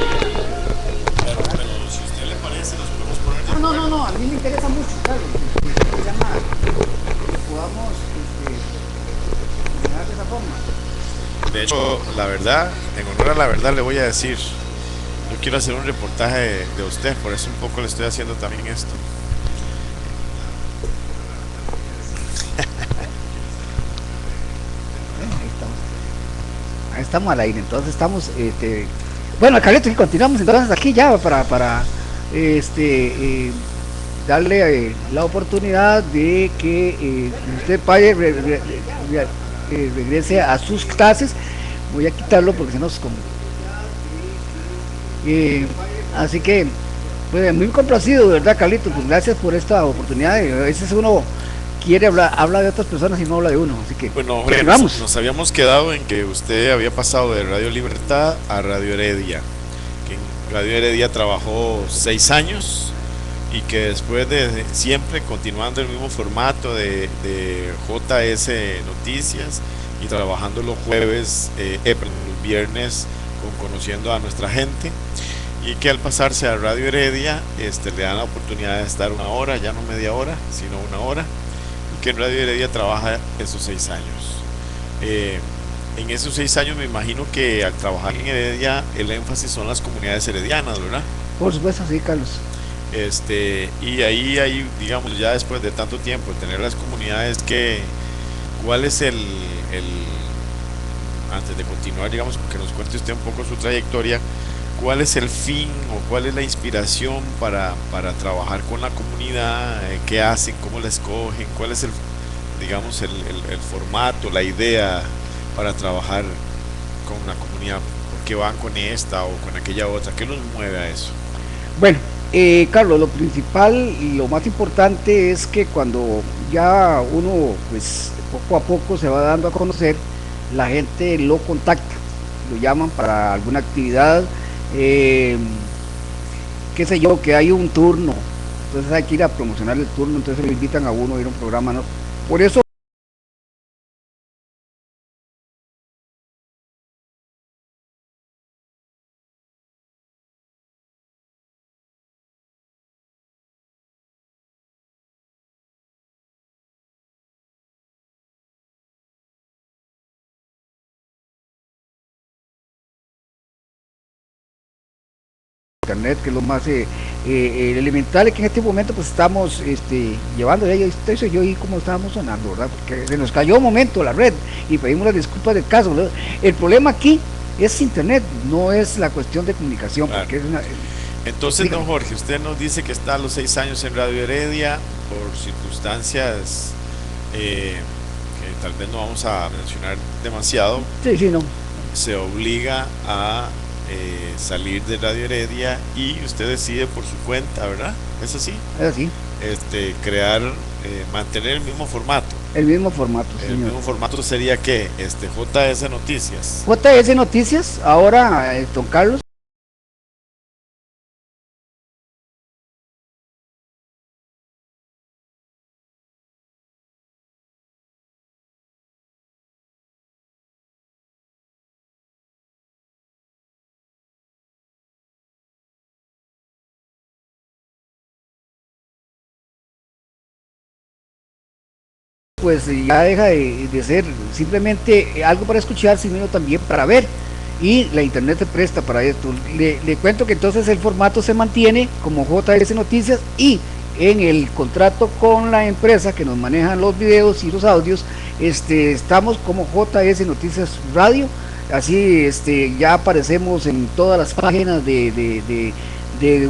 Claro, pero si a usted le parece, nos podemos poner de No, no, no, acuerdo. no, a mí me interesa mucho, claro, que se llama, que podamos manejar de esa forma. De hecho, la verdad, en honor a la verdad, le voy a decir, yo quiero hacer un reportaje de usted, por eso un poco le estoy haciendo también esto. Ahí estamos. Ahí estamos al aire, entonces estamos, bueno, Carleto, y continuamos entonces aquí ya para darle la oportunidad de que usted pague, regrese a sus clases. Voy a quitarlo porque se nos como. Eh, Así que, pues muy complacido, de verdad, Carlitos, pues gracias por esta oportunidad. A veces uno quiere hablar, habla de otras personas y no habla de uno, así que Bueno, Jorge, continuamos. nos habíamos quedado en que usted había pasado de Radio Libertad a Radio Heredia, que en Radio Heredia trabajó 6 años y que después de siempre continuando el mismo formato de JS Noticias y trabajando los jueves, perdón, los viernes con conociendo a nuestra gente, y que al pasarse a Radio Heredia le dan la oportunidad de estar una hora, ya no media hora, sino una hora, y que en Radio Heredia trabaja esos 6 años. Eh, en esos 6 años me imagino que al trabajar en Heredia el énfasis son las comunidades heredianas, ¿verdad? Por supuesto, sí, Carlos. Y ahí, digamos, ya después de tanto tiempo, tener las comunidades ¿cuál es antes de continuar, digamos, que nos cuente usted un poco su trayectoria, cuál es el fin o cuál es la inspiración para trabajar con la comunidad, qué hacen, cómo la escogen, cuál es digamos, el formato, la idea para trabajar con una comunidad, por qué van con esta o con aquella otra, qué los mueve a eso. Bueno, Carlos, lo principal y lo más importante es que cuando ya uno, pues poco a poco se va dando a conocer, la gente lo contacta, lo llaman para alguna actividad, eh, qué sé yo, que hay un turno, entonces hay que ir a promocionar el turno, entonces le invitan a uno a ir a un programa, ¿no? Por eso internet, que es lo más elemental, que en este momento pues estamos llevando, ya estoy yo y cómo estábamos sonando, ¿verdad? Porque se nos cayó un momento la red y pedimos las disculpas del caso, ¿verdad? El problema aquí es internet, no es la cuestión de comunicación, Claro. porque es una... Entonces, don dígame. Jorge, usted nos dice que está a los 6 años en Radio Heredia por circunstancias que tal vez no vamos a mencionar demasiado, Sí, sí, no, se obliga a salir de Radio Heredia y usted decide por su cuenta, ¿verdad? ¿Es así? es así, Crear, mantener el mismo formato. el mismo formato, sí, El señor. mismo formato sería que JS Noticias. JS Noticias, ahora, don Carlos. Pues ya deja de ser simplemente algo para escuchar, sino también para ver. Y la internet se presta para esto. Le cuento que entonces el formato se mantiene como JS Noticias y en el contrato con la empresa que nos maneja los videos y los audios, estamos como JS Noticias Radio. Así ya aparecemos en todas las páginas de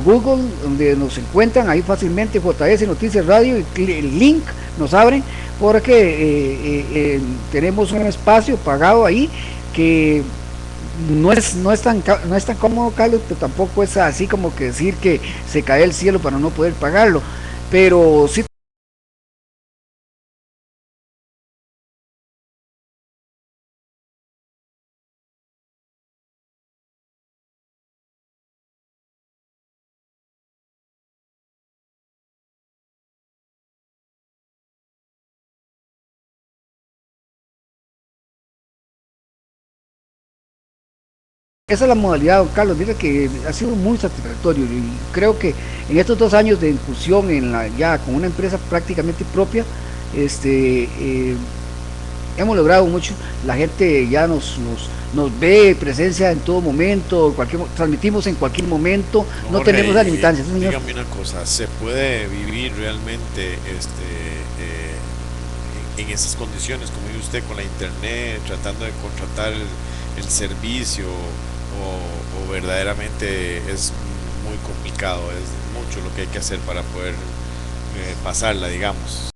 Google, donde nos encuentran ahí fácilmente JS Noticias Radio, y el link nos abre porque tenemos un espacio pagado ahí que no es tan cómodo, Carlos, pero tampoco es así como que decir que se cae el cielo para no poder pagarlo, pero sí esa es la modalidad, don Carlos. Mira que ha sido muy satisfactorio y creo que en estos 2 años de incursión ya con una empresa prácticamente propia, este, hemos logrado mucho. La gente ya nos ve presencia en todo momento, transmitimos en cualquier momento, No, no Jorge, tenemos esa limitancia, sí, señor. dígame una cosa, ¿se puede vivir realmente en esas condiciones, como dice usted, con la internet, tratando de contratar el servicio, o verdaderamente es muy complicado, es mucho lo que hay que hacer para poder pasarla, digamos?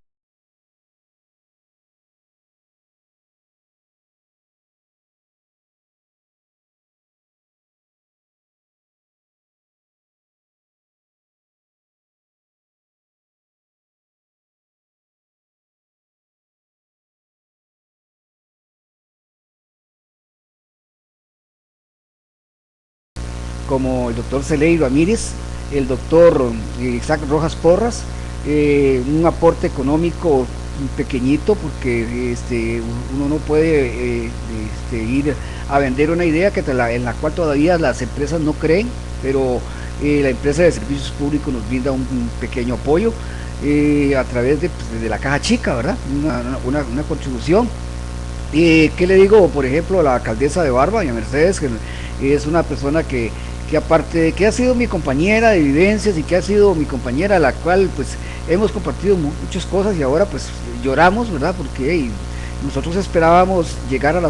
Como el doctor Celey Ramírez, el doctor Isaac Rojas Porras, un aporte económico pequeñito porque uno no puede ir a vender una idea en la cual todavía las empresas no creen, pero la empresa de servicios públicos nos brinda un pequeño apoyo a través de la caja chica, ¿verdad? Una contribución. ¿Qué le digo, por ejemplo, a la alcaldesa de Barba, doña Mercedes, que es una persona que aparte de que ha sido mi compañera de vivencias y que ha sido mi compañera, la cual pues hemos compartido muchas cosas y ahora pues lloramos, ¿verdad? Porque nosotros esperábamos llegar a la...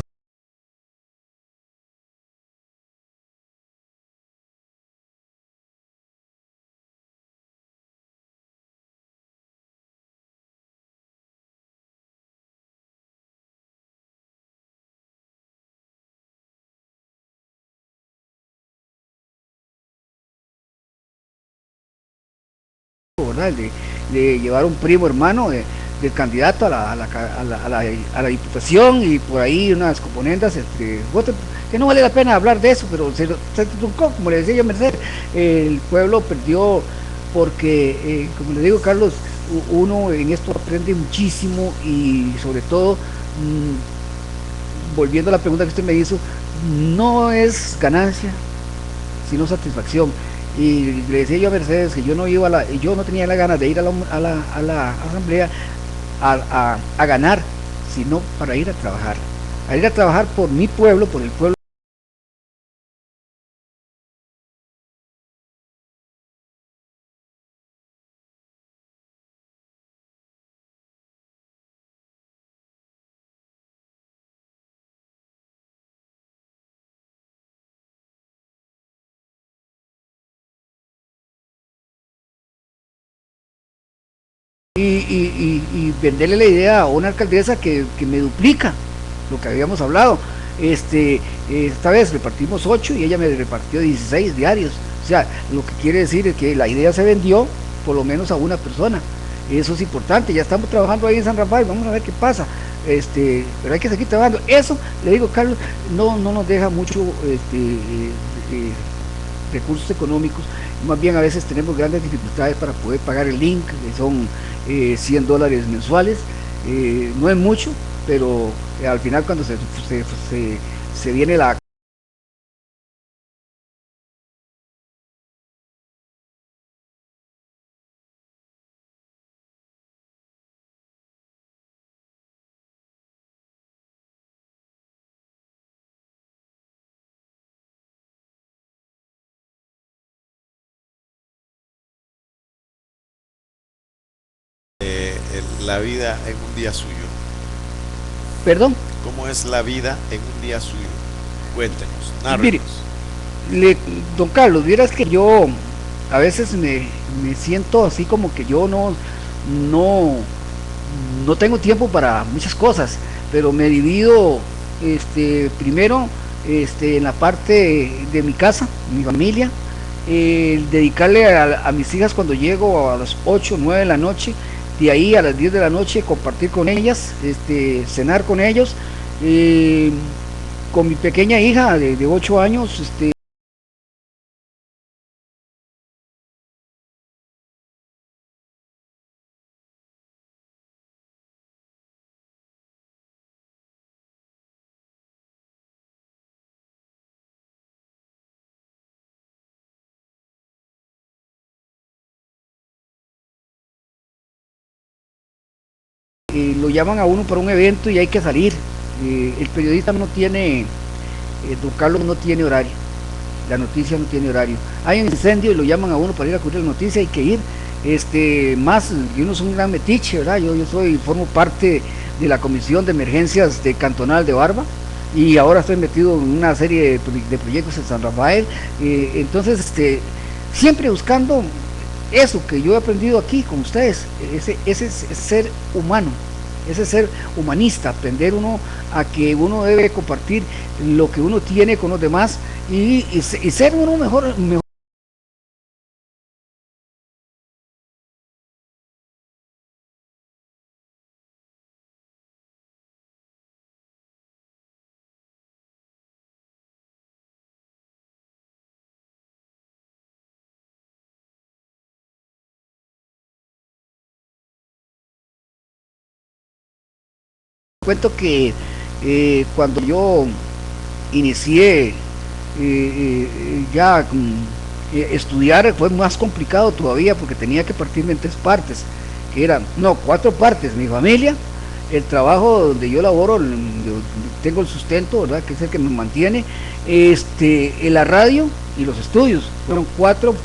¿verdad? De llevar un primo hermano del candidato a la diputación y por ahí unas componendas que no vale la pena hablar de eso, pero se truncó, como le decía yo a Mercedes, el pueblo perdió porque, como le digo Carlos, uno en esto aprende muchísimo y sobre todo, volviendo a la pregunta que usted me hizo, no es ganancia, sino satisfacción. Y le decía yo a Mercedes que yo no tenía la ganas de ir a la asamblea a ganar, sino para ir a trabajar por mi pueblo, por el pueblo. Y venderle la idea a una alcaldesa que me duplica lo que habíamos hablado. Esta vez repartimos 8 y ella me repartió 16 diarios. O sea, lo que quiere decir es que la idea se vendió por lo menos a una persona. Eso es importante. Ya estamos trabajando ahí en San Rafael, vamos a ver qué pasa. Pero hay que seguir trabajando. Eso, le digo, Carlos, no nos deja mucho recursos económicos, más bien a veces tenemos grandes dificultades para poder pagar el link, que son $100 mensuales. No es mucho, pero al final cuando se viene la... La vida en un día suyo. Perdón, ¿Cómo es la vida en un día suyo? Cuéntenos, mire, nárrenos. le, don Carlos, vieras que yo a veces me siento así como que yo no, no tengo tiempo para muchas cosas, pero me divido, primero, en la parte de mi casa, mi familia, dedicarle a mis hijas cuando llego a las 8 o 9 de la noche, de ahí a las 10 de la noche compartir con ellas, cenar con ellos, eh, con mi pequeña hija de 8 años, lo llaman a uno para un evento y hay que salir. El periodista no tiene, don Carlos no tiene horario, la noticia no tiene horario. Hay un incendio y lo llaman a uno para ir a cubrir la noticia, hay que ir. Más, yo no soy un gran metiche, ¿verdad? Yo formo parte de la Comisión de Emergencias de Cantonal de Barba y ahora estoy metido en una serie de proyectos en San Rafael. Entonces, siempre buscando eso que yo he aprendido aquí con ustedes, ese ser humano, ese ser humanista, aprender uno a que uno debe compartir lo que uno tiene con los demás y ser uno mejor. Cuento que cuando yo inicié ya estudiar fue más complicado todavía porque tenía que partirme en tres partes, que eran, no, cuatro partes: mi familia, el trabajo donde yo laboro, tengo el sustento, ¿verdad? Que es el que me mantiene, la radio y los estudios. Fueron cuatro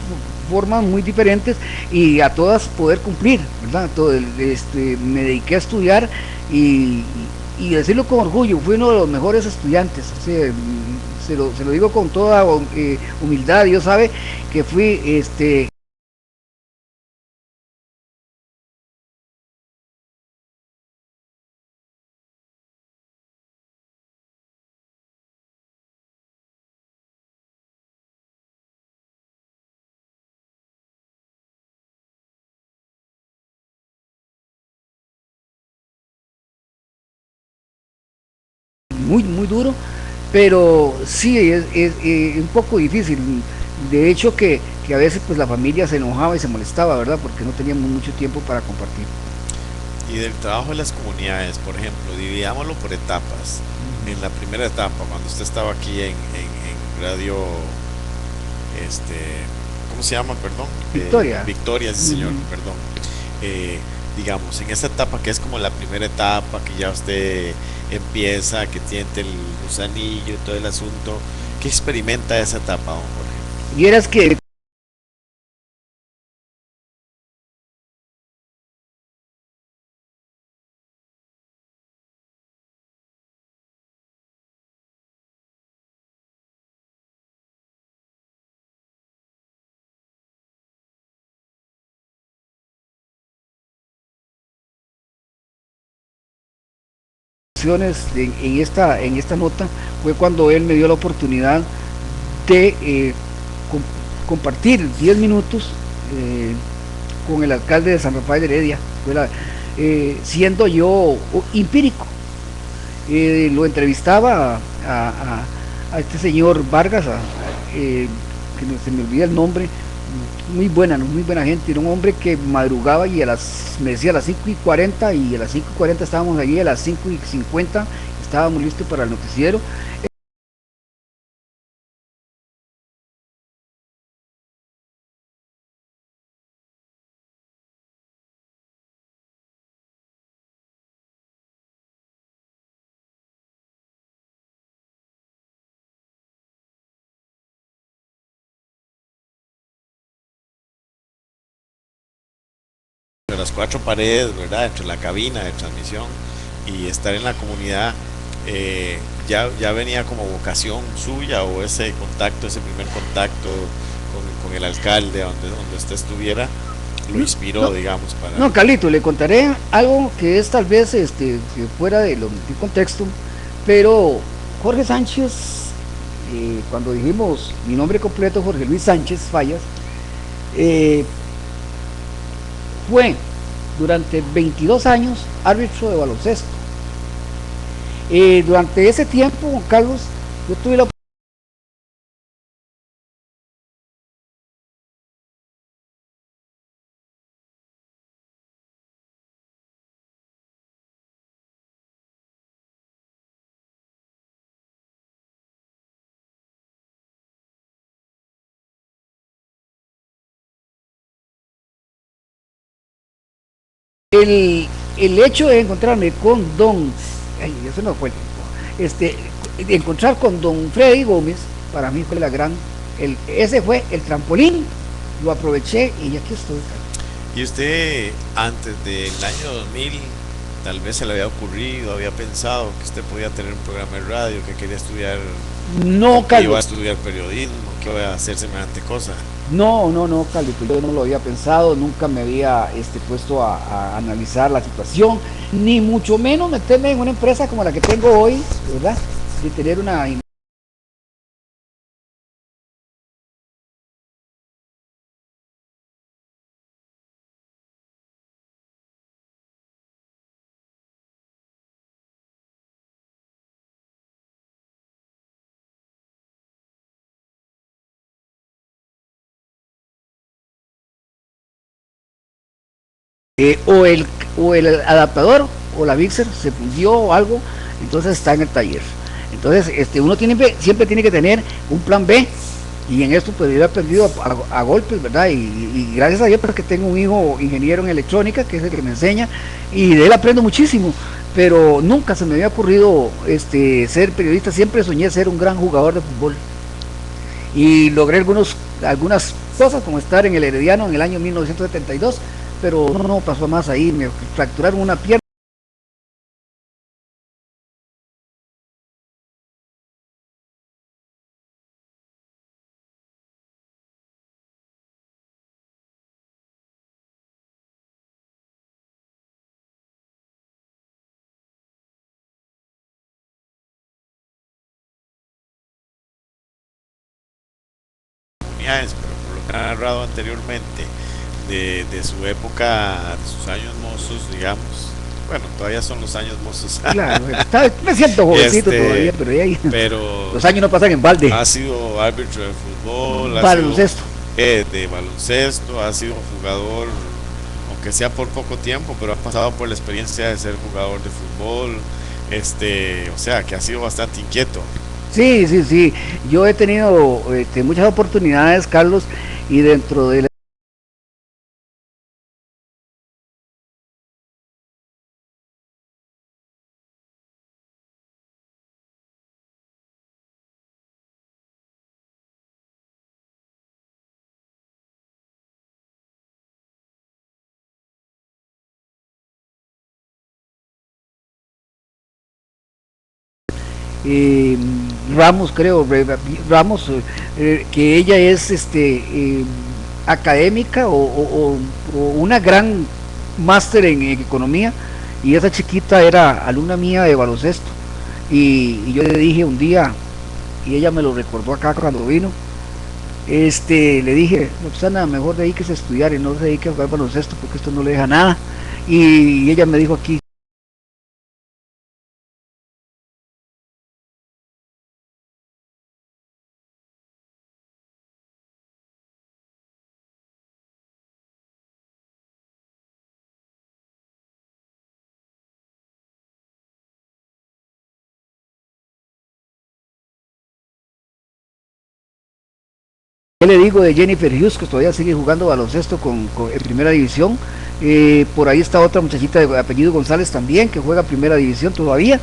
formas muy diferentes y a todas poder cumplir, ¿verdad? Me dediqué a estudiar y, y decirlo con orgullo, fui uno de los mejores estudiantes. O sea, se lo digo con toda humildad. Dios sabe que fui muy, muy duro, pero sí es un poco difícil. De hecho que a veces pues la familia se enojaba y se molestaba, ¿verdad? Porque no teníamos mucho tiempo para compartir. Y del trabajo en las comunidades, por ejemplo, dividámoslo por etapas. En la primera etapa, cuando usted estaba aquí en radio, este, ¿cómo se llama? Perdón. Victoria. Victoria, sí, señor, perdón. Eh, digamos, en esa etapa que es como la primera etapa, que ya usted empieza, que siente el gusanillo y todo el asunto, ¿qué experimenta esa etapa, don Jorge? Vieras que en esta nota fue cuando él me dio la oportunidad de com compartir 10 minutos eh, con el alcalde de San Rafael de Heredia, siendo yo empírico. Lo entrevistaba a este señor Vargas, que no se me olvida el nombre, muy buena gente. Era un hombre que madrugaba y me decía a las 5:40 y a las 5:40 estábamos allí, a las 5:50 estábamos listos para el noticiero. De las cuatro paredes, ¿verdad? Entre la cabina de transmisión y estar en la comunidad, ya venía como vocación suya o ese contacto, ese primer contacto con el alcalde donde usted estuviera, lo inspiró, No, digamos, para... no, Carlito, le contaré algo que es tal vez fuera del contexto, pero Jorge Sánchez, cuando dijimos mi nombre completo, Jorge Luis Sánchez Fallas, eh, fue durante 22 años árbitro de baloncesto. Durante ese tiempo, Carlos, yo tuve la el hecho de encontrarme con ay, eso no fue de encontrar con don Freddy Gómez, para mí fue ese fue el trampolín, lo aproveché y aquí estoy. Y usted, antes del año 2000, tal vez se le había ocurrido, había pensado que usted podía tener un programa de radio, que quería estudiar, No, que iba a Carlos. estudiar periodismo, que iba a hacer semejante cosa. No, Carlitos, yo no lo había pensado, nunca me había puesto a analizar la situación, ni mucho menos meterme en una empresa como la que tengo hoy, ¿verdad? De tener una... o, el, o el adaptador o la mixer se fundió o algo, entonces está en el taller. Entonces, uno siempre tiene que tener un plan B, y en esto pues yo he aprendido a golpes, ¿verdad? Y gracias a Dios porque tengo un hijo ingeniero en electrónica, que es el que me enseña, y de él aprendo muchísimo, pero nunca se me había ocurrido ser periodista, siempre soñé ser un gran jugador de fútbol, y logré algunas cosas como estar en el Herediano en el año 1972, pero no pasó más ahí, me fracturaron una pierna. Pero por lo que ha narrado anteriormente, de su época, de sus años mozos, digamos, bueno, todavía son los años mozos, Claro, me siento jovencito todavía, este, pero ahí, pero los años no pasan en balde. ha sido árbitro de fútbol, ha sido Baloncesto. de baloncesto, ha sido jugador, aunque sea por poco tiempo, pero ha pasado por la experiencia de ser jugador de fútbol, o sea, que ha sido bastante inquieto. Sí. Yo he tenido muchas oportunidades, Carlos, y dentro de la... eh, Ramos, creo, Ramos, que ella es académica o una gran máster en economía, y esa chiquita era alumna mía de baloncesto, y yo le dije un día, y ella me lo recordó acá cuando vino, le dije, Roxana, mejor dedíquese a estudiar y no se dedique a jugar baloncesto porque esto no le deja nada, y ella me dijo aquí, ¿qué le digo de Jennifer Hughes, que todavía sigue jugando baloncesto en primera división? Por ahí está otra muchachita de apellido González también, que juega primera división todavía,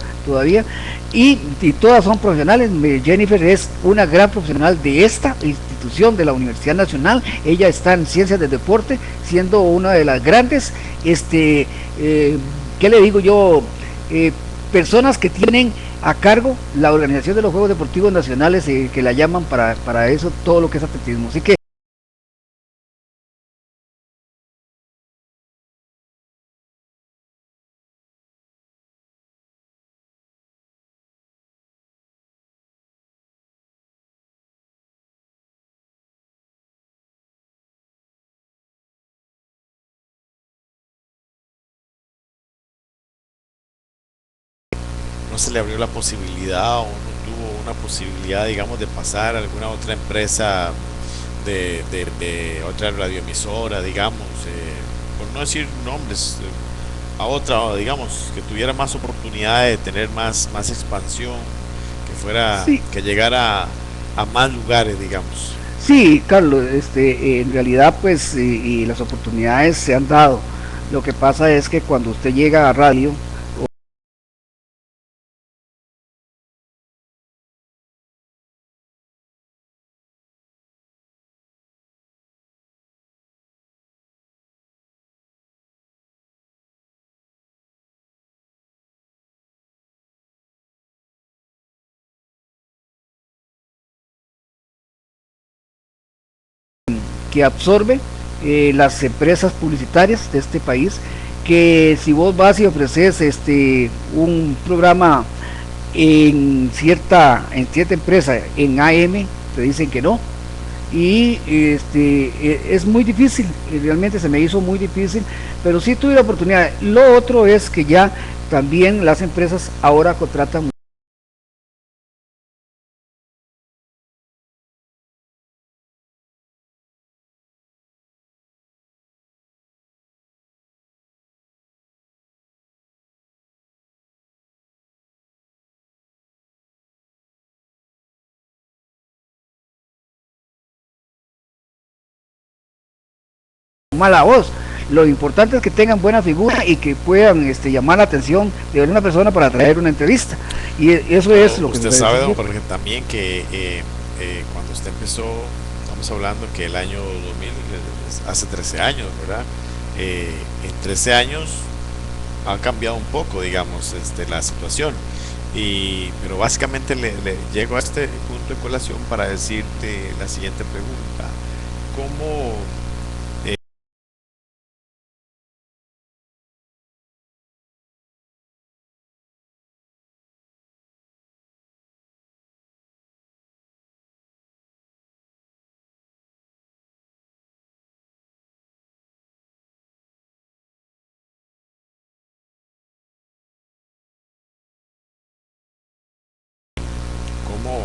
y todas son profesionales. Jennifer es una gran profesional de esta institución, de la Universidad Nacional. Ella está en Ciencias del Deporte, siendo una de las grandes, ¿qué le digo yo? Personas que tienen a cargo la organización de los Juegos Deportivos Nacionales, que la llaman para eso, todo lo que es atletismo. Así que No se le abrió la posibilidad o no tuvo una posibilidad, digamos, de pasar a alguna otra empresa de otra radioemisora, digamos, por no decir nombres, a otra, digamos, que tuviera más oportunidad de tener más expansión, sí, que llegara a más lugares, digamos. sí, Carlos, en realidad pues y las oportunidades se han dado. Lo que pasa es que cuando usted llega a radio, que absorbe las empresas publicitarias de este país, que si vos vas y ofreces un programa en cierta empresa en AM, te dicen que no. Y es muy difícil, realmente se me hizo muy difícil, pero sí tuve la oportunidad. Lo otro es que ya también las empresas ahora contratan mala voz. Lo importante es que tengan buena figura y que puedan llamar la atención de una persona para traer una entrevista. Y eso es Pero lo que me usted parece sabe, don cierto. Jorge, también que cuando usted empezó, estamos hablando que el año 2000, hace 13 años, ¿verdad? En 13 años ha cambiado un poco, digamos, la situación. Pero básicamente le llego a este punto de colación para decirte la siguiente pregunta. ¿Cómo, cómo,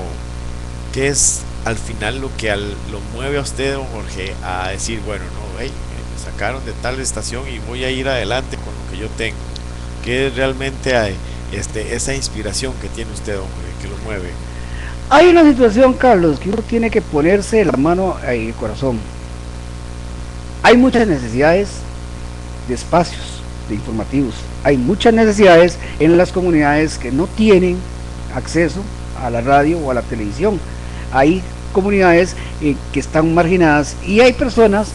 qué es al final lo que lo mueve a usted, don Jorge, a decir, bueno, no, hey, me sacaron de tal estación y voy a ir adelante con lo que yo tengo? ¿Qué es realmente hay, esa inspiración que tiene usted, don Jorge, que lo mueve? Hay una situación, Carlos, que uno tiene que ponerse la mano en el corazón. Hay muchas necesidades de espacios, de informativos. Hay muchas necesidades en las comunidades que no tienen acceso a la radio o a la televisión. Hay comunidades que están marginadas y hay personas.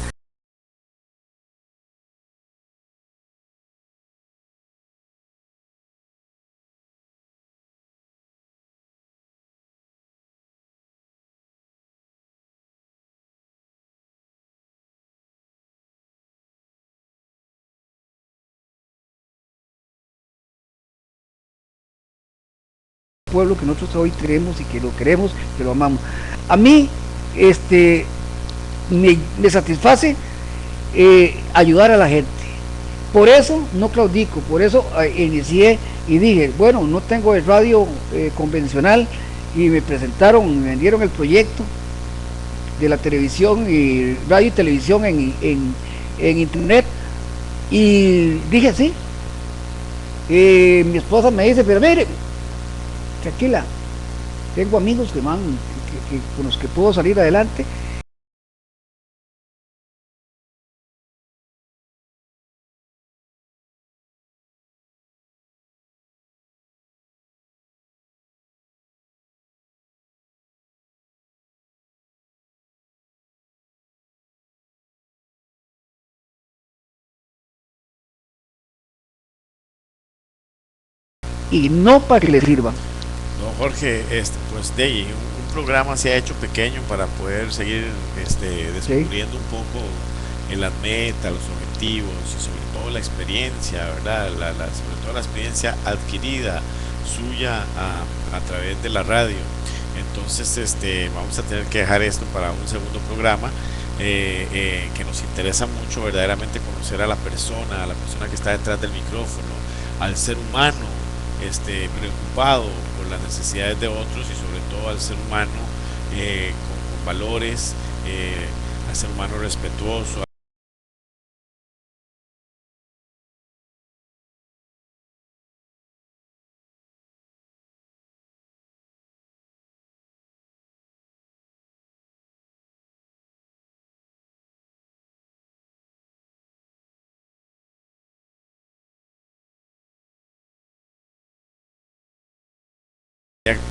Pueblo que nosotros hoy tenemos y que lo queremos, que lo amamos. A mí, este, me satisface ayudar a la gente. Por eso no claudico, por eso inicié y dije, bueno, no tengo el radio convencional y me presentaron, me vendieron el proyecto de la televisión y radio y televisión en internet y dije sí. Mi esposa me dice, pero mire, tranquila, tengo amigos que van, con los que puedo salir adelante. Y no para que le sirvan. Don Jorge, pues de ahí, un programa se ha hecho pequeño para poder seguir ¿Sí? descubriendo un poco en las metas, los objetivos y sobre todo la experiencia, ¿verdad? Sobre todo la experiencia adquirida suya a través de la radio. Entonces, vamos a tener que dejar esto para un segundo programa, que nos interesa mucho verdaderamente conocer a la persona que está detrás del micrófono, al ser humano, preocupado por las necesidades de otros y sobre todo al ser humano con valores, al ser humano respetuoso.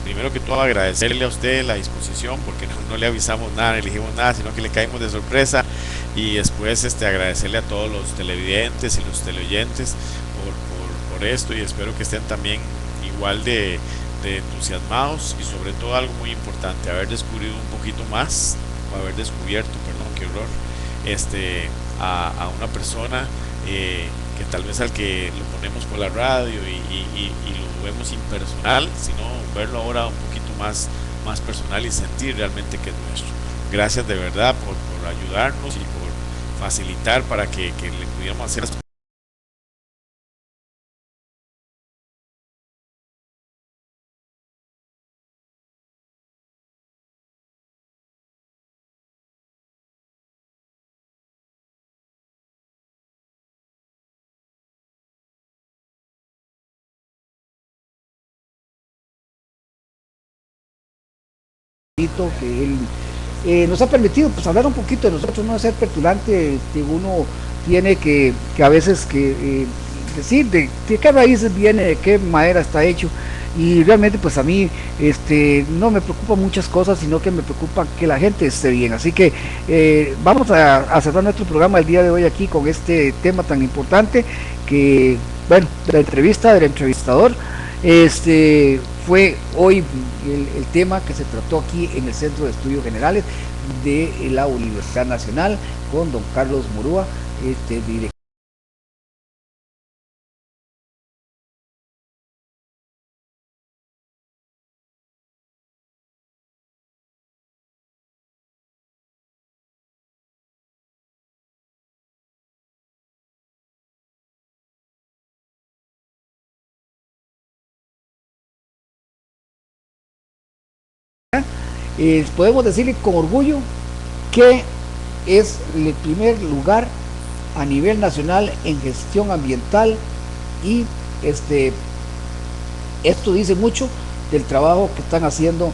primero que todo agradecerle a usted la disposición, porque no le avisamos nada, no le dijimos nada, sino que le caímos de sorpresa. Y después agradecerle a todos los televidentes y los teleoyentes por esto, y espero que estén también igual de entusiasmados, y sobre todo algo muy importante, haber descubierto un poquito más, o haber descubierto, perdón, qué horror, a una persona, que tal vez al que lo ponemos por la radio y lo vemos impersonal, sino verlo ahora un poquito más personal y sentir realmente que es nuestro. Gracias de verdad por ayudarnos y por facilitar para que le pudiéramos hacer las que él nos ha permitido pues hablar un poquito de nosotros, no ser petulante, que uno tiene que a veces decir de qué raíces viene, de qué madera está hecho, y realmente pues a mí no me preocupa muchas cosas, sino que me preocupa que la gente esté bien. Así que vamos a cerrar nuestro programa el día de hoy aquí con este tema tan importante, que bueno, de la entrevista del entrevistador. Fue hoy el tema que se trató aquí en el Centro de Estudios Generales de la Universidad Nacional, con don Carlos Murúa, director. Podemos decirle con orgullo que es el primer lugar a nivel nacional en gestión ambiental, y esto dice mucho del trabajo que están haciendo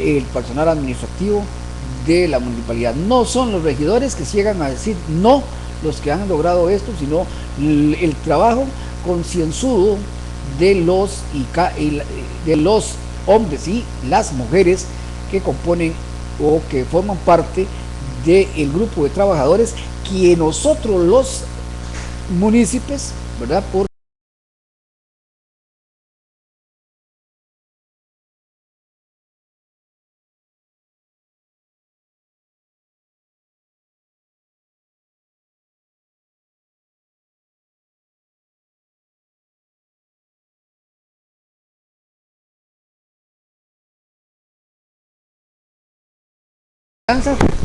el personal administrativo de la municipalidad. No son los regidores que llegan a decir no los que han logrado esto, sino el trabajo concienzudo de los hombres y las mujeres que componen o que forman parte del grupo de trabajadores que nosotros los municipios, ¿verdad? Por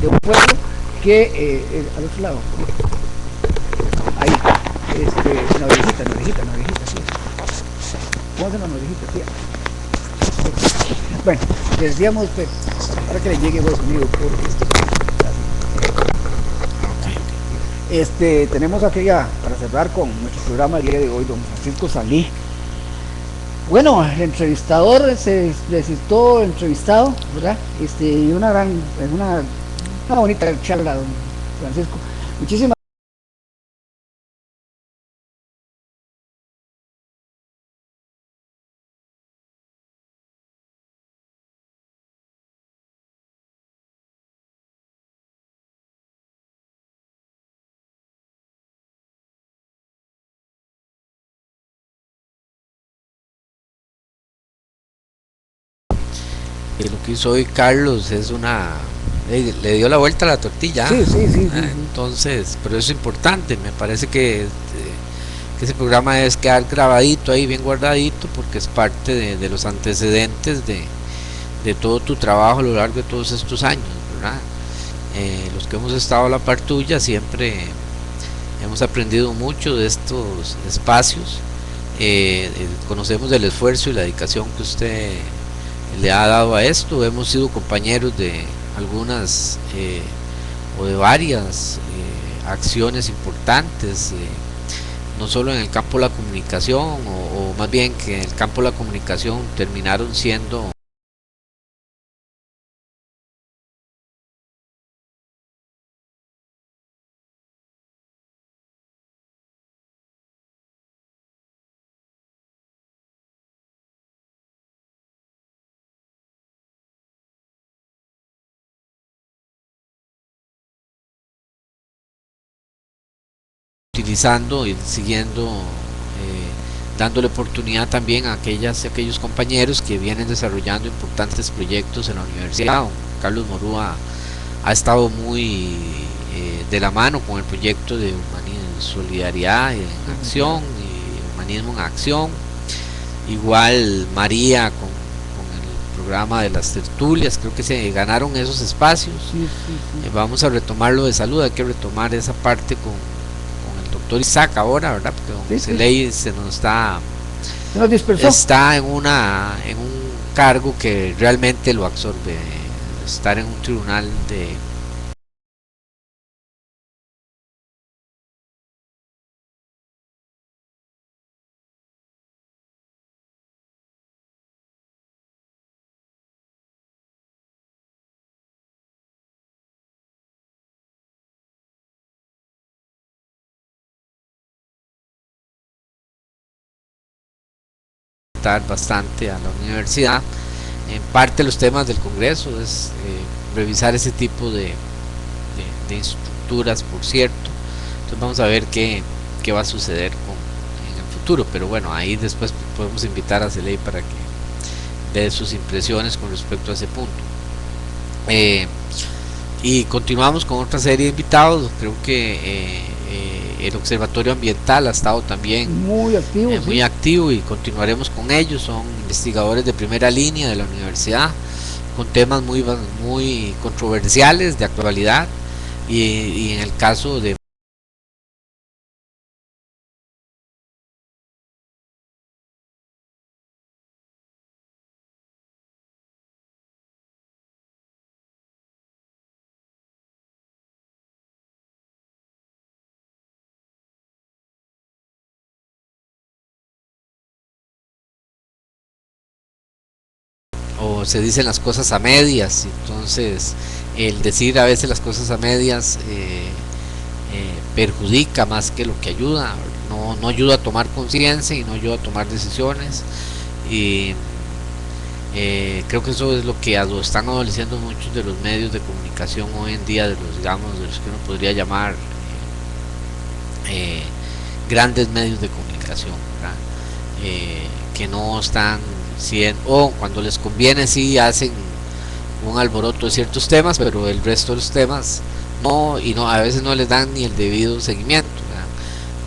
de un pueblo que al otro lado, ahí, una viejita, sí. ¿Cómo se llama una viejita, tía? Bueno, les decíamos, pues, para que le llegue vos conmigo, porque tenemos aquí ya, para cerrar con nuestro programa el día de hoy, don Francisco Salí. Bueno, el entrevistador se necesitó entrevistado, ¿verdad? Y una bonita charla, don Francisco. Muchísimas Lo que hizo hoy Carlos es le dio la vuelta a la tortilla. sí, sí, sí, sí, sí. Entonces, pero eso es importante. Me parece que ese programa debe quedar grabadito ahí, bien guardadito, porque es parte de los antecedentes de todo tu trabajo a lo largo de todos estos años, ¿verdad? Los que hemos estado a la par tuya siempre hemos aprendido mucho de estos espacios. Conocemos el esfuerzo y la dedicación que usted le ha dado a esto. Hemos sido compañeros de algunas o de varias acciones importantes, no solo en el campo de la comunicación, o más bien que en el campo de la comunicación terminaron siendo utilizando y siguiendo, dándole oportunidad también a aquellos compañeros que vienen desarrollando importantes proyectos en la universidad. Carlos Morúa ha estado muy de la mano con el proyecto de Solidaridad en Acción y Humanismo en Acción. Igual María con el programa de las tertulias, creo que se ganaron esos espacios. Vamos a retomar lo de salud, hay que retomar esa parte con el doctor Isaac ahora, ¿verdad? Porque don Celey se nos dispersó. Está en un cargo que realmente lo absorbe, estar en un tribunal de bastante a la universidad. En parte los temas del Congreso es revisar ese tipo de estructuras, por cierto. Entonces vamos a ver qué va a suceder en el futuro, pero bueno, ahí después podemos invitar a Celey para que dé sus impresiones con respecto a ese punto. Y continuamos con otra serie de invitados. Creo que el Observatorio Ambiental ha estado también muy activo, y continuaremos con ellos. Son investigadores de primera línea de la universidad con temas muy controversiales de actualidad, y en el caso de o se dicen las cosas a medias. Entonces el decir a veces las cosas a medias perjudica más que lo que ayuda. No ayuda a tomar conciencia y no ayuda a tomar decisiones, y creo que eso es lo que están adoleciendo muchos de los medios de comunicación hoy en día, de los que uno podría llamar grandes medios de comunicación, que no están o cuando les conviene sí hacen un alboroto de ciertos temas, pero el resto de los temas a veces no les dan ni el debido seguimiento, ¿verdad?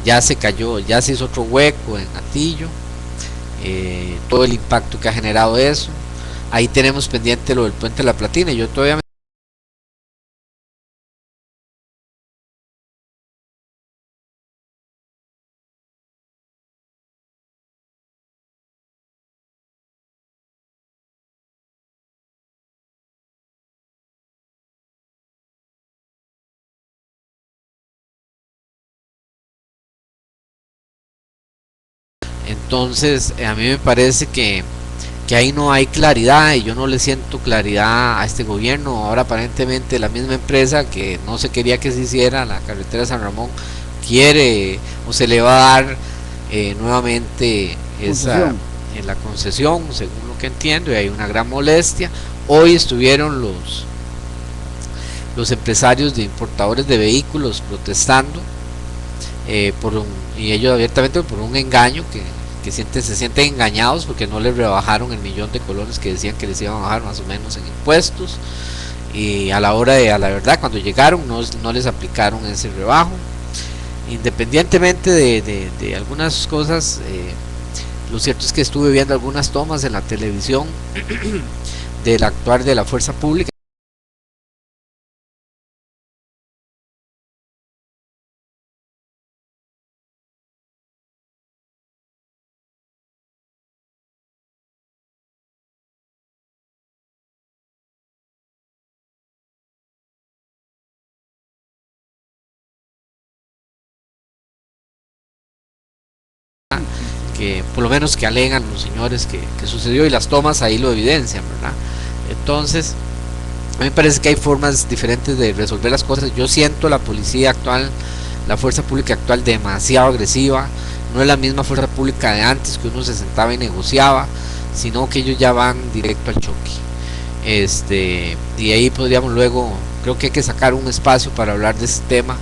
Ya se cayó, ya se hizo otro hueco en Atillo, todo el impacto que ha generado eso. Ahí tenemos pendiente lo del Puente de la Platina, y yo todavía Entonces a mí me parece que ahí no hay claridad, y yo no le siento claridad a este gobierno. Ahora aparentemente la misma empresa que no se quería que se hiciera la carretera de San Ramón quiere, o se le va a dar nuevamente en la concesión, según lo que entiendo, y hay una gran molestia. Hoy estuvieron los empresarios de importadores de vehículos protestando y ellos abiertamente por un engaño, que se sienten engañados porque no les rebajaron el millón de colones que decían que les iban a bajar más o menos en impuestos, y a la verdad cuando llegaron no les aplicaron ese rebajo. Independientemente de algunas cosas, lo cierto es que estuve viendo algunas tomas en la televisión del actuar de la fuerza pública, que por lo menos que alegan los señores que sucedió, y las tomas ahí lo evidencian, ¿verdad? Entonces a mí me parece que hay formas diferentes de resolver las cosas. Yo siento la policía actual, la fuerza pública actual, demasiado agresiva. No es la misma fuerza pública de antes, que uno se sentaba y negociaba, sino que ellos ya van directo al choque. Y ahí podríamos luego, creo que hay que sacar un espacio para hablar de este tema,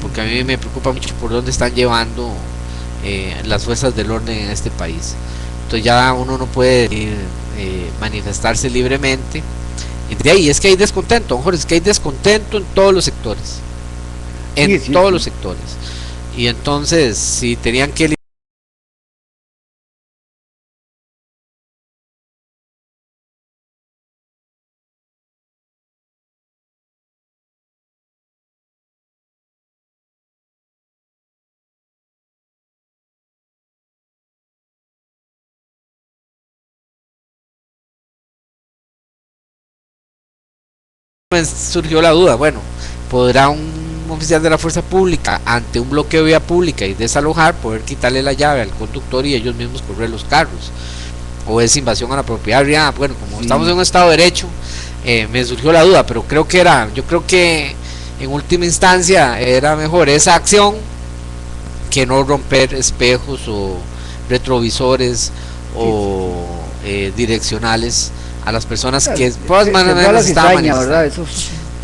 porque a mí me preocupa mucho por dónde están llevando las fuerzas del orden en este país. Entonces ya uno no puede manifestarse libremente. Y de ahí es que hay descontento, don Jorge, es que hay descontento en todos los sectores, en todos los sectores. Y entonces, si tenían que surgió la duda, bueno, ¿podrá un oficial de la fuerza pública ante un bloqueo de vía pública y desalojar, poder quitarle la llave al conductor y ellos mismos correr los carros? ¿O es invasión a la propiedad? Bueno, como estamos en un estado de derecho, me surgió la duda, pero yo creo que en última instancia era mejor esa acción que no romper espejos o retrovisores o direccionales a las personas que de todas maneras estaban manifestando.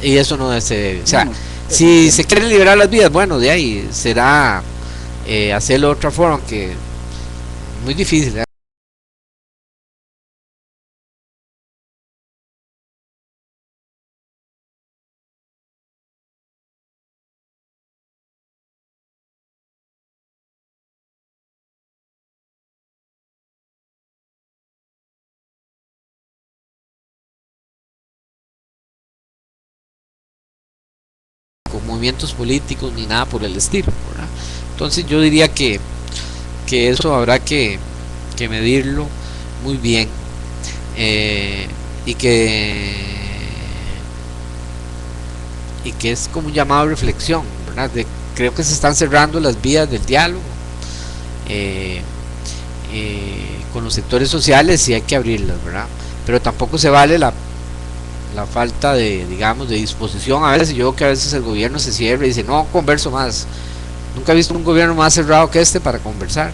Y eso no se debe. O sea, si se quieren liberar las vidas, bueno, de ahí será hacerlo de otra forma, que muy difícil. Con movimientos políticos ni nada por el estilo, ¿verdad? Entonces yo diría que eso habrá que medirlo muy bien, y que es como un llamado a reflexión, ¿verdad? Creo que se están cerrando las vías del diálogo con los sectores sociales, y hay que abrirlas, ¿verdad? Pero tampoco se vale la falta de, digamos, de disposición. A veces yo veo que a veces el gobierno se cierra y dice, no converso más. Nunca he visto un gobierno más cerrado que este para conversar.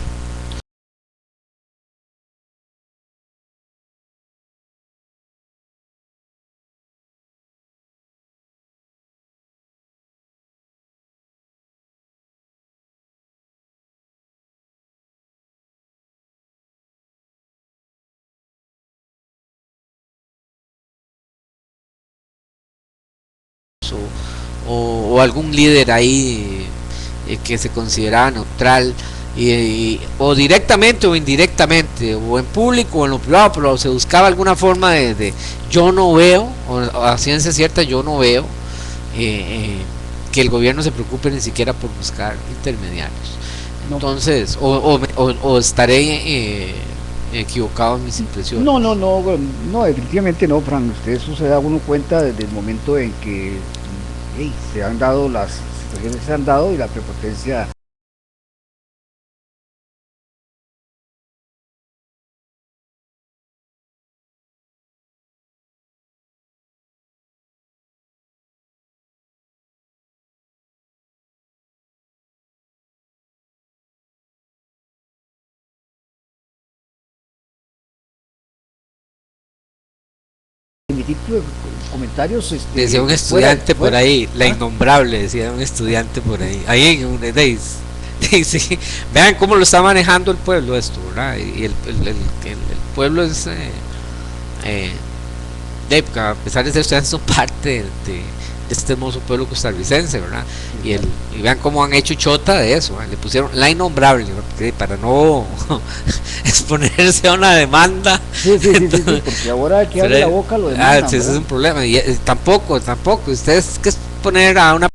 O algún líder ahí que se consideraba neutral, o directamente o indirectamente, o en público o en lo privado, pero se buscaba alguna forma de yo no veo, o a ciencia cierta yo no veo que el gobierno se preocupe ni siquiera por buscar intermediarios. No. Entonces, o estaré equivocado en mis impresiones. No, definitivamente no, Frank. Usted eso se da uno cuenta desde el momento en que se han dado las situaciones que se han dado y la prepotencia. Mi tipo de comentarios, decía un estudiante por ahí, la innombrable, decía un estudiante por ahí en un dice, vean cómo lo está manejando el pueblo esto, ¿verdad? Y el pueblo es a pesar de ser estudiantes, son parte de este hermoso pueblo costarricense, ¿verdad? Y vean cómo han hecho chota de eso, ¿verdad? Le pusieron la innombrable, ¿verdad? Para no exponerse a una demanda. Sí, porque ahora que abre la boca lo demandan. Ese es un problema. Y tampoco, ustedes que exponer a una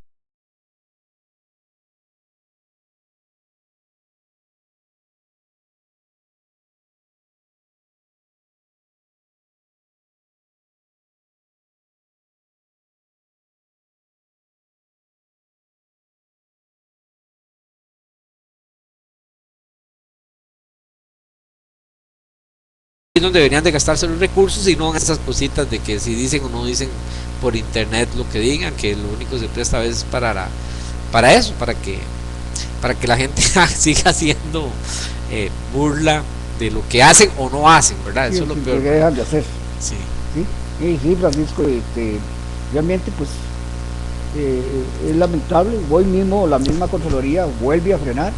donde deberían de gastarse los recursos, y no en estas cositas de que si dicen o no dicen por internet lo que digan, que lo único que se presta a veces para eso, para que la gente siga haciendo burla de lo que hacen o no hacen, ¿verdad? Eso es lo peor. Que dejan de hacer. Sí, sí, Francisco, realmente pues es lamentable. Hoy mismo la misma Contraloría vuelve a frenar,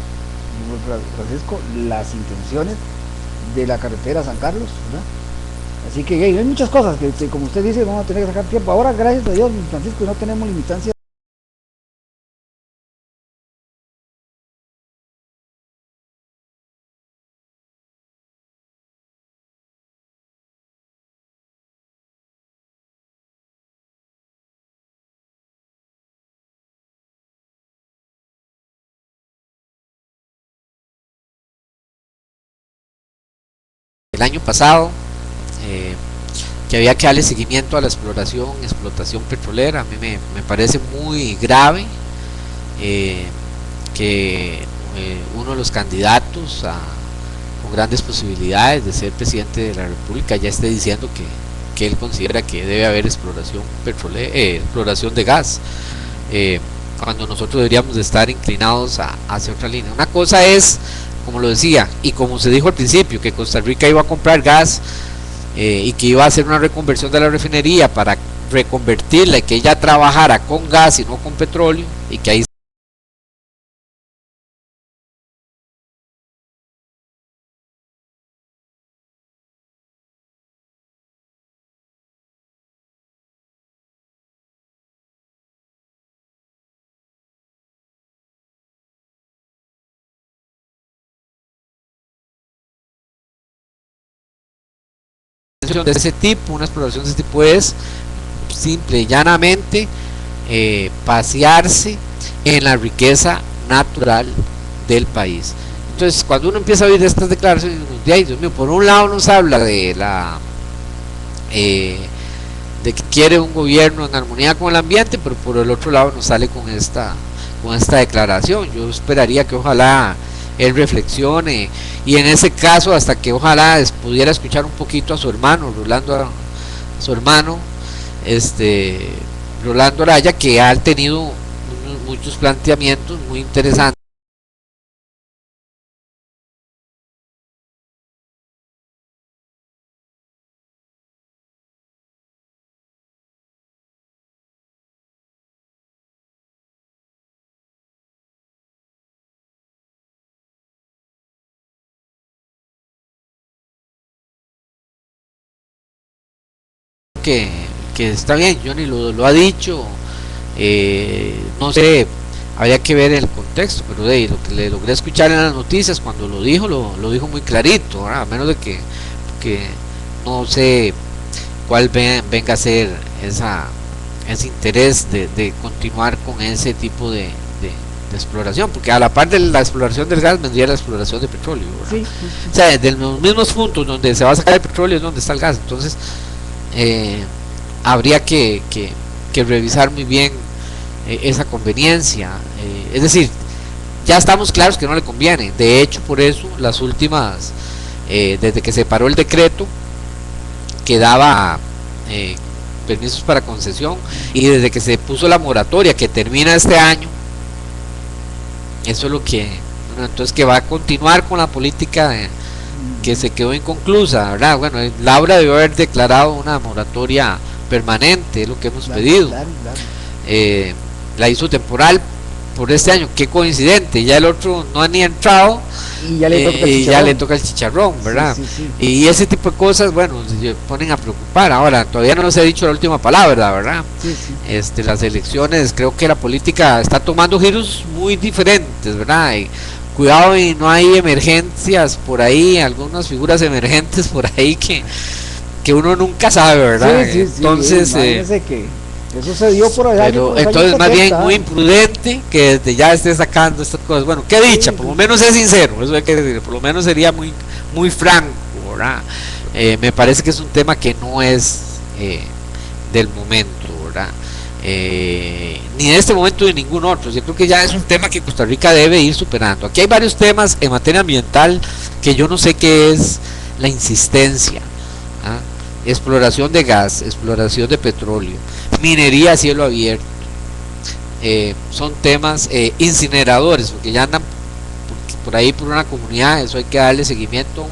Francisco, las intenciones de la carretera San Carlos, ¿verdad? Así que hay muchas cosas que, como usted dice, vamos a tener que sacar tiempo. Ahora, gracias a Dios, Francisco, no tenemos limitancia. El año pasado, que había que darle seguimiento a la explotación petrolera. A mí me parece muy grave que uno de los candidatos con grandes posibilidades de ser presidente de la República ya esté diciendo que él considera que debe haber exploración petrolera, exploración de gas, cuando nosotros deberíamos de estar inclinados hacia otra línea. Una cosa es, como lo decía, y como se dijo al principio, que Costa Rica iba a comprar gas y que iba a hacer una reconversión de la refinería para reconvertirla y que ella trabajara con gas y no con petróleo, y que ahí de ese tipo, una exploración de ese tipo es simple y llanamente pasearse en la riqueza natural del país. Entonces, cuando uno empieza a oír estas declaraciones, ay, Dios mío, por un lado nos habla de de que quiere un gobierno en armonía con el ambiente, pero por el otro lado nos sale con esta declaración. Yo esperaría que ojalá él reflexione, y en ese caso hasta que ojalá pudiera escuchar un poquito a su hermano Rolando Araya, que ha tenido muchos planteamientos muy interesantes que, que está bien. Johnny lo ha dicho, no sé, habría que ver el contexto, pero lo que le logré escuchar en las noticias cuando lo dijo muy clarito, ¿verdad? A menos de que no sé cuál venga a ser ese interés de continuar con ese tipo de exploración, porque a la par de la exploración del gas vendría la exploración de petróleo, ¿verdad? Sí, sí, sí. O sea, de los mismos puntos donde se va a sacar el petróleo es donde está el gas. Entonces habría que revisar muy bien esa conveniencia, es decir, ya estamos claros que no le conviene. De hecho, por eso las últimas, desde que se paró el decreto que daba permisos para concesión, y desde que se puso la moratoria que termina este año, eso es lo que, bueno, entonces que va a continuar con la política que se quedó inconclusa, ¿verdad? Bueno, Laura debió haber declarado una moratoria permanente, es lo que hemos pedido. Claro, claro. La hizo temporal por este año, qué coincidente, ya el otro no ha ni entrado Y ya le toca el y ya chicharrón. le toca el chicharrón, ¿verdad? Sí, sí, sí. Y ese tipo de cosas, bueno, se ponen a preocupar. Ahora, todavía no se ha dicho la última palabra, ¿verdad? Sí, sí. Las elecciones, creo que la política está tomando giros muy diferentes, ¿verdad? Y cuidado y no hay emergencias por ahí, algunas figuras emergentes por ahí que uno nunca sabe, ¿verdad? Sí, sí, sí. Entonces, Imagínese que eso se dio por allá. pero por los entonces años más bien 70. muy imprudente que desde ya esté sacando estas cosas. Bueno, qué dicha, Sí, por lo sí. menos es sincero, eso hay que decir, por lo menos sería muy franco, ¿verdad? Me parece que es un tema que no es del momento, ¿verdad? Ni de este momento ni de ningún otro. Yo creo que ya es un tema que Costa Rica debe ir superando. Aquí hay varios temas en materia ambiental que yo no sé qué es la insistencia. ¿Ah? Exploración de gas, exploración de petróleo, minería a cielo abierto, son temas incineradores, porque ya andan por ahí por una comunidad, eso hay que darle seguimiento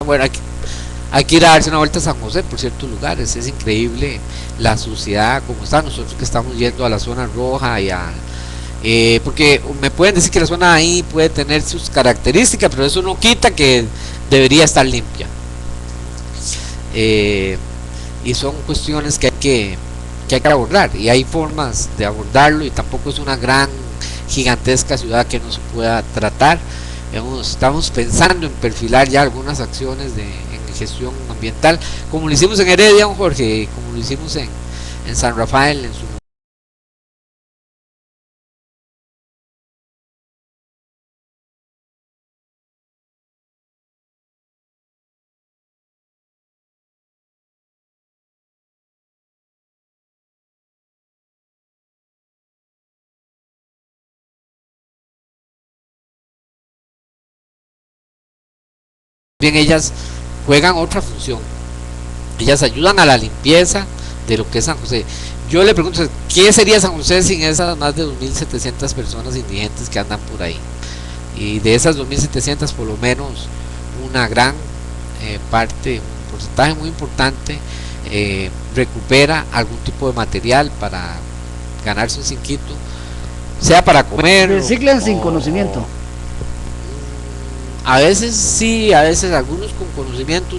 Bueno, hay que ir a darse una vuelta a San José por ciertos lugares, es increíble la suciedad como está. Nosotros que estamos yendo a la zona roja y a porque me pueden decir que la zona ahí puede tener sus características, pero eso no quita que debería estar limpia. Y son cuestiones que hay que abordar, y hay formas de abordarlo, y tampoco es una gran gigantesca ciudad que no se pueda tratar. Estamos pensando en perfilar ya algunas acciones en gestión ambiental, como lo hicimos en Heredia, don Jorge, como lo hicimos en San Rafael en su. Bien, ellas juegan otra función, ellas ayudan a la limpieza de lo que es San José. Yo le pregunto, ¿qué sería San José sin esas más de 2.700 personas indigentes que andan por ahí? Y de esas 2.700, por lo menos una gran parte, un porcentaje muy importante, recupera algún tipo de material para ganarse un cinquito, sea para comer. Reciclan sin conocimiento. A veces sí, a veces algunos con conocimiento,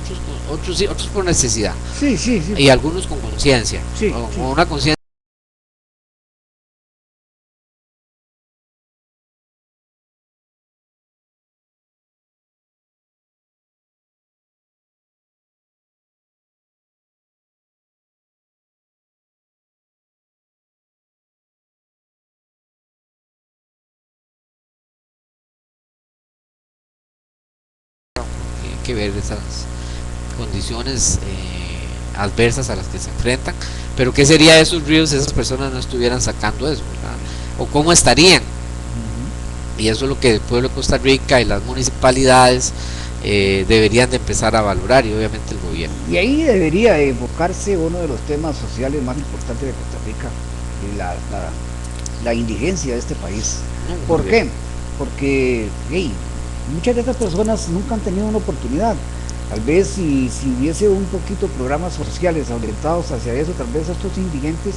otros sí, otros por necesidad. Sí, sí, sí. Y algunos con conciencia, sí, con sí. una conciencia. Que ver esas condiciones adversas a las que se enfrentan, pero qué sería de esos ríos si esas personas no estuvieran sacando eso, ¿verdad? O cómo estarían. Y eso es lo que el pueblo de Costa Rica y las municipalidades deberían de empezar a valorar, y obviamente el gobierno. Y ahí debería enfocarse uno de los temas sociales más importantes de Costa Rica, la indigencia de este país. ¿Por qué? Porque muchas de estas personas nunca han tenido una oportunidad. Tal vez si hubiese un poquito programas sociales orientados hacia eso, tal vez estos indigentes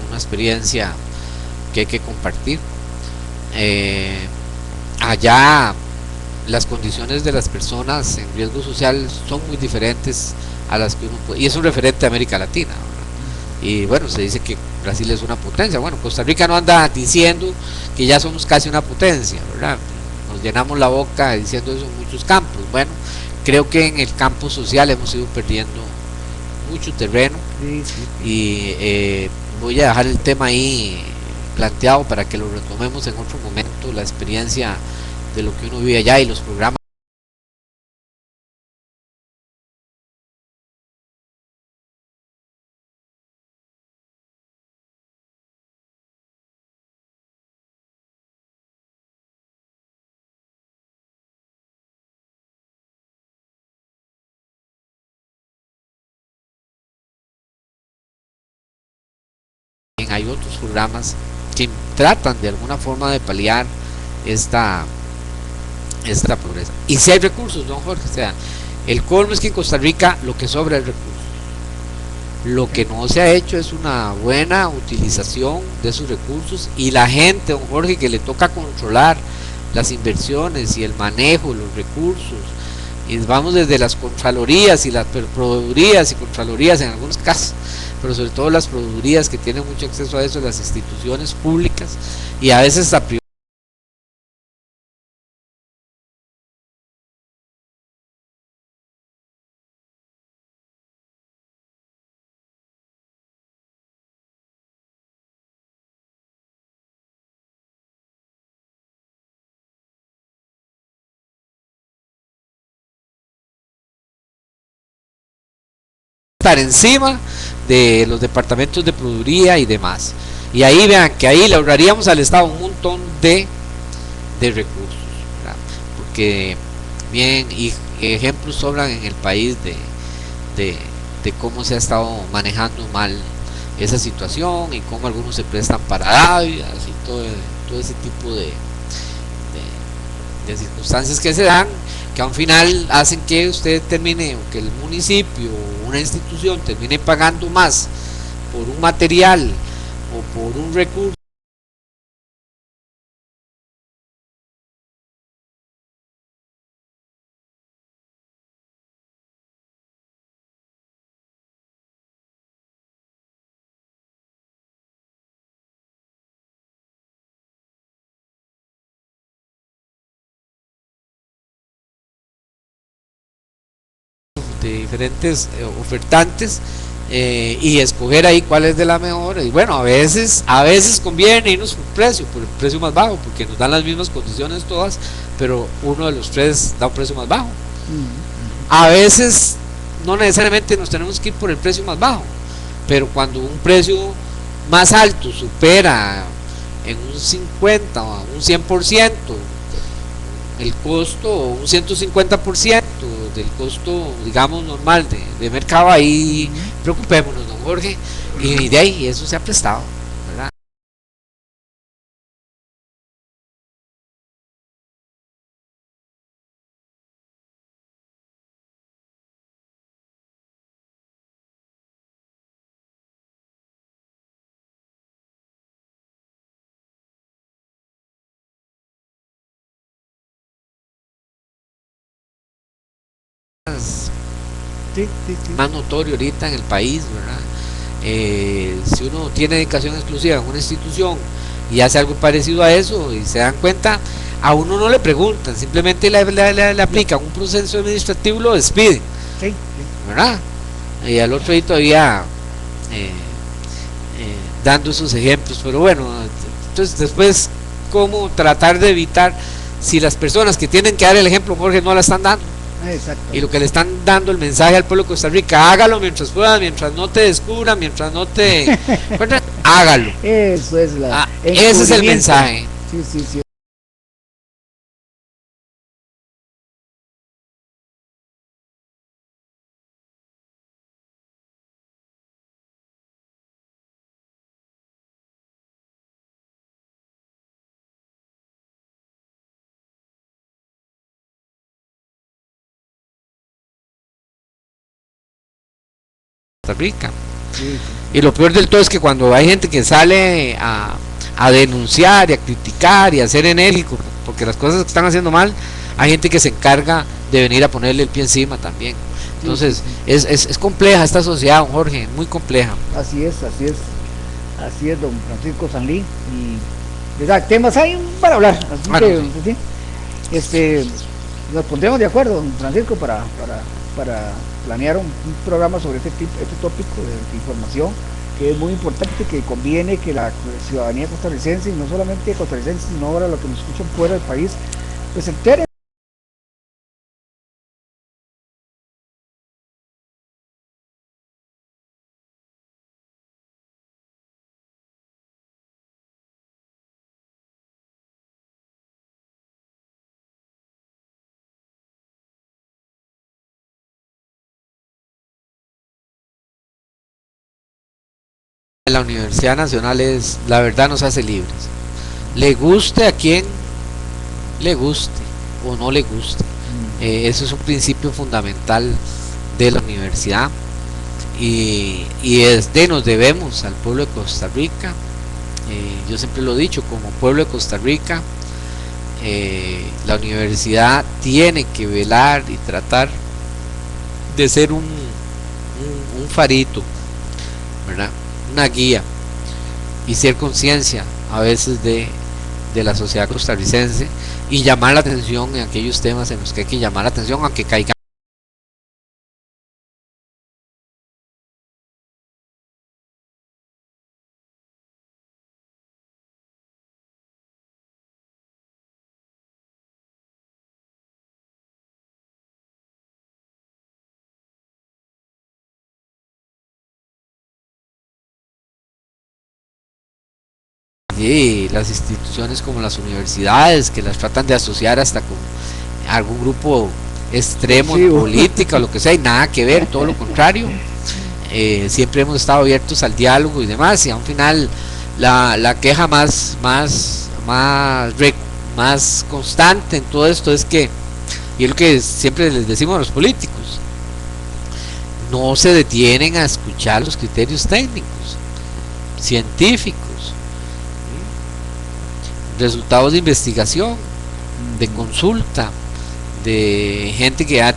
una experiencia que hay que compartir. Allá las condiciones de las personas en riesgo social son muy diferentes a las que uno puede, y es un referente de América Latina, ¿verdad? Y bueno, se dice que Brasil es una potencia. Bueno, Costa Rica no anda diciendo que ya somos casi una potencia, ¿verdad? Nos llenamos la boca diciendo eso en muchos campos. Bueno, creo que en el campo social hemos ido perdiendo mucho terreno. sí, sí. Y voy a dejar el tema ahí planteado para que lo retomemos en otro momento, la experiencia de lo que uno vive allá y los programas. Hay otros programas que tratan de alguna forma de paliar esta pobreza. Y si hay recursos, don Jorge, o sea, el colmo es que en Costa Rica lo que sobra es recursos. Lo que no se ha hecho es una buena utilización de esos recursos, y la gente, don Jorge, que le toca controlar las inversiones y el manejo de los recursos, y vamos desde las contralorías y las proveedurías y contralorías en algunos casos, pero sobre todo las proveedurías que tienen mucho acceso a eso, las instituciones públicas, y a veces hasta privadas. Estar encima de los departamentos de produría y demás. Y ahí vean que ahí le ahorraríamos al Estado un montón de recursos, ¿verdad? Porque bien, y ejemplos sobran en el país de, de cómo se ha estado manejando mal esa situación y cómo algunos se prestan para davias y todo ese tipo de circunstancias que se dan, que a un final hacen que usted termine, o que el municipio o una institución termine pagando más por un material o por un recurso de diferentes ofertantes, y escoger ahí cuál es de la mejor. Y bueno, a veces conviene irnos por el precio más bajo, porque nos dan las mismas condiciones todas, pero uno de los tres da un precio más bajo. A veces no necesariamente nos tenemos que ir por el precio más bajo, pero cuando un precio más alto supera en un 50 o un 100% el costo, o un 150% del costo, digamos, normal de mercado, ahí preocupémonos, don Jorge, y de ahí eso se ha prestado, ¿verdad? Sí, sí, sí. Más notorio ahorita en el país, ¿verdad? Si uno tiene dedicación exclusiva en una institución y hace algo parecido a eso y se dan cuenta, a uno no le preguntan, simplemente le aplican un proceso administrativo y lo despiden, Sí, sí. ¿verdad? Y al otro ahí todavía eh, dando esos ejemplos, pero bueno, entonces después, ¿cómo tratar de evitar si las personas que tienen que dar el ejemplo, Jorge, no la están dando? Y lo Exactamente. que le están dando el mensaje al pueblo de Costa Rica: hágalo mientras pueda, mientras no te descubran, mientras no te... hágalo. Eso es la Ese es el encubrimiento. mensaje. Sí, sí, sí. Costa Rica. Sí, sí. Y lo peor del todo es que cuando hay gente que sale a denunciar y a criticar y a ser enérgico porque las cosas que están haciendo mal, hay gente que se encarga de venir a ponerle el pie encima también. Sí, sí, Entonces, sí. es compleja esta sociedad, don Jorge, muy compleja. Así es, así es. Así es, don Francisco Sanlí. Y ¿verdad? Temas hay para hablar. Así Ah, no, que, sí. sí, este, nos pondremos de acuerdo, don Francisco, para planear un programa sobre este tópico de información, que es muy importante, que conviene que la ciudadanía costarricense, y no solamente costarricense, sino ahora los que nos escuchan fuera del país, pues se entere. La Universidad Nacional es, la verdad, nos hace libres. Le guste a quien le guste o no le guste. Eso es un principio fundamental de la universidad, y nos debemos al pueblo de Costa Rica. Yo siempre lo he dicho, como pueblo de Costa Rica, la universidad tiene que velar y tratar de ser un farito, ¿verdad? Una guía, y ser conciencia a veces de la sociedad costarricense, y llamar la atención en aquellos temas en los que hay que llamar la atención, aunque caigan sí, las instituciones como las universidades, que las tratan de asociar hasta con algún grupo extremo en política o lo que sea, y nada que ver, todo lo contrario. Siempre hemos estado abiertos al diálogo y demás, y a un final la queja más constante en todo esto es que, y es lo que siempre les decimos a los políticos, no se detienen a escuchar los criterios técnicos, científicos, resultados de investigación, de consulta, de gente que ha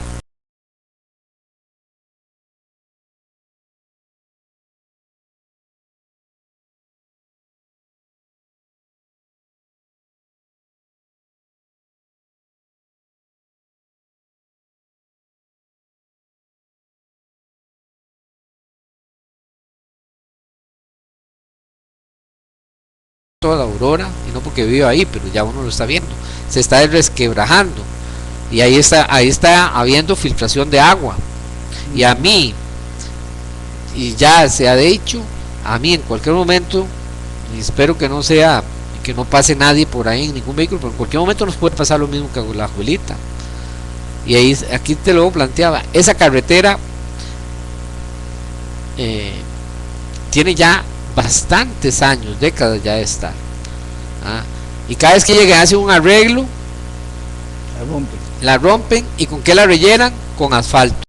toda la aurora, y no porque viva ahí, pero ya uno lo está viendo, se está resquebrajando, y ahí está habiendo filtración de agua, y a mí, y ya se ha dicho, a mí en cualquier momento, y espero que no sea, que no pase nadie por ahí en ningún vehículo, pero en cualquier momento nos puede pasar lo mismo que con la abuelita. Y ahí, aquí te lo planteaba, esa carretera tiene ya bastantes años, décadas ya de estar, y cada vez que llega hace un arreglo, la rompen, y ¿con qué la rellenan? Con asfalto.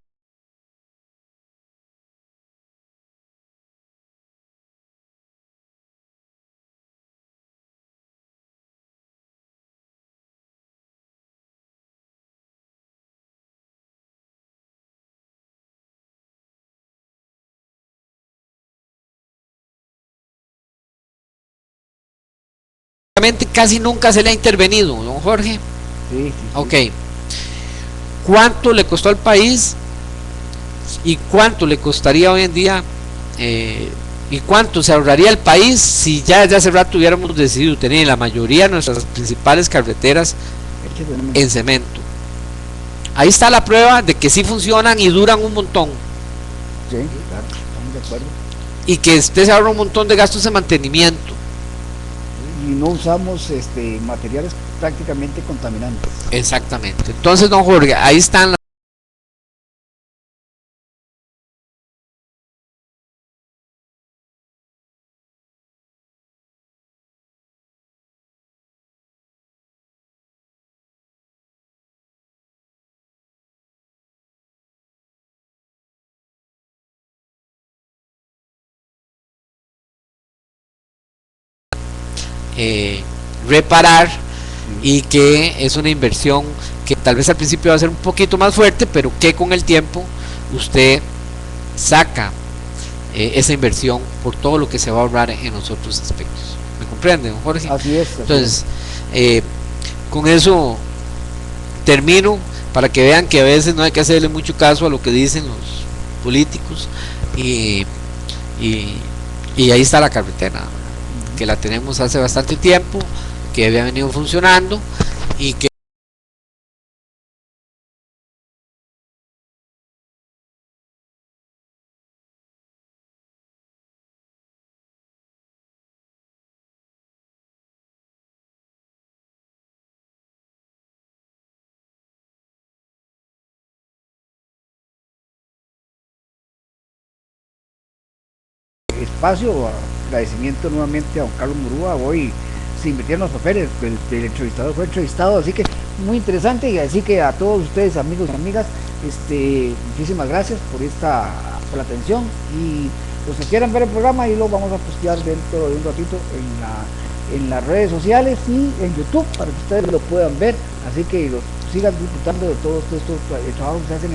Casi nunca se le ha intervenido, don Jorge. Sí. Ok, ¿cuánto le costó al país y cuánto le costaría hoy en día, y cuánto se ahorraría el país si ya desde hace rato hubiéramos decidido tener la mayoría de nuestras principales carreteras en cemento? Ahí está la prueba de que sí funcionan y duran un montón. Sí, claro, estamos de acuerdo. Y que usted se ahorra un montón de gastos de mantenimiento. Y no usamos materiales prácticamente contaminantes. Exactamente. Entonces, don Jorge, ahí están reparar, y que es una inversión que tal vez al principio va a ser un poquito más fuerte, pero que con el tiempo usted saca esa inversión por todo lo que se va a ahorrar en los otros aspectos. ¿Me comprende, don Jorge? Así es. Entonces, con eso termino, para que vean que a veces no hay que hacerle mucho caso a lo que dicen los políticos, y ahí está la carretera, que la tenemos hace bastante tiempo, que había venido funcionando, y que espacio, agradecimiento nuevamente a don Carlos Murúa. Hoy se invirtieron los papeles, el entrevistador fue entrevistado, así que muy interesante. Y así que a todos ustedes, amigos y amigas, muchísimas gracias por la atención, y los que quieran ver el programa, ahí lo vamos a postear dentro de un ratito en las redes sociales y en YouTube para que ustedes lo puedan ver, así que los sigan disfrutando de todos estos trabajos que se hacen